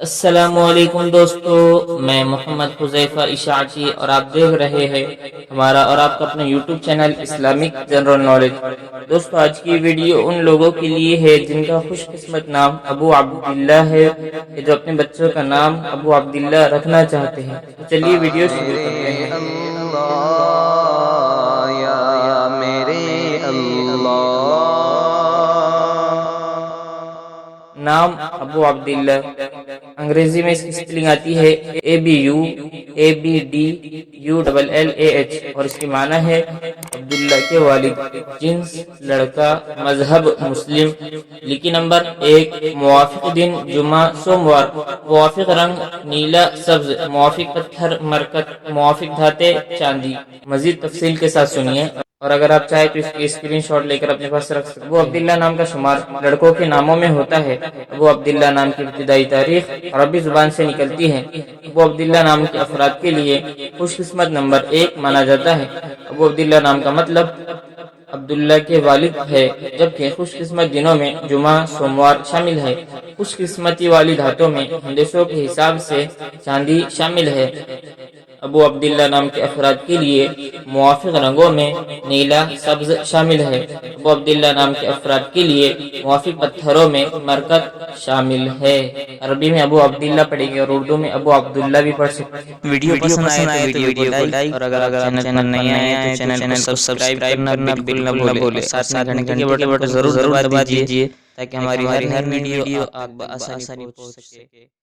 السلام علیکم دوستو، میں محمد حذیفہ اشاعتی اور آپ دیکھ رہے ہیں ہمارا اور آپ کا اپنا YouTube channel Islamic general knowledge. دوستو، آج کی ویڈیو ان لوگوں کے لیے ہے جن کا خوش قسمت نام ابو عبداللہ ہے، جو اپنے بچوں کا نام ابو عبداللہ رکھنا چاہتے ہیں۔ تو چلیے ویڈیو شروع کرتے ہیں۔ نام ابو عبداللہ، انگریزی میں اس کی سپیلنگ آتی ہے ABUABDULLAH، اور اس کی معنی ہے عبداللہ کے والد، جنس لڑکا، مذہب مسلم، لکی نمبر 1، موافق دن جمعہ سوموار، موافق رنگ نیلا سبز، موافق پتھر مرکت، موافق دھاتے چاندی۔ مزید تفصیل کے ساتھ سنیے، اور اگر آپ چاہیں تو اس کی اسکرین شاٹ لے کر اپنے پاس رکھ سکتے ہیں۔ ابو عبداللہ نام کا شمار لڑکوں کے ناموں میں ہوتا ہے۔ ابو عبداللہ نام کی ابتدائی تاریخ عربی زبان سے نکلتی ہے۔ ابو عبداللہ نام کے افراد کے لیے خوش قسمت نمبر 1 مانا جاتا ہے۔ ابو عبداللہ نام کا مطلب عبداللہ کے والد ہے، جبکہ خوش قسمت دنوں میں جمعہ سوموار شامل ہے۔ خوش قسمتی والی دھاتوں میں ہندسوں کے حساب سے چاندی شامل ہے۔ ابو عبداللہ نام کے افراد کے لیے موافق رنگوں میں نیلا سبز شامل ہے۔ ابو عبداللہ نام کے افراد کے لیے موافق پتھروں میں مرکت شامل ہے۔ عربی میں ابو عبداللہ پڑھیں گے اور اردو میں ابو عبداللہ بھی پڑھ سکتے ہیں۔ ویڈیو پسند آئے تو ویڈیو کو لائک، اور اگر آپ چینل پر نئے آئے تو چینل کو سبسکرائب کرنا بالکل نہ بھولے، ساتھ میں گھنٹی کے بٹن کو ضرور دبا دیجیے تاکہ ہماری ہر نئی ویڈیو آپ تک بآسانی پہنچ سکے۔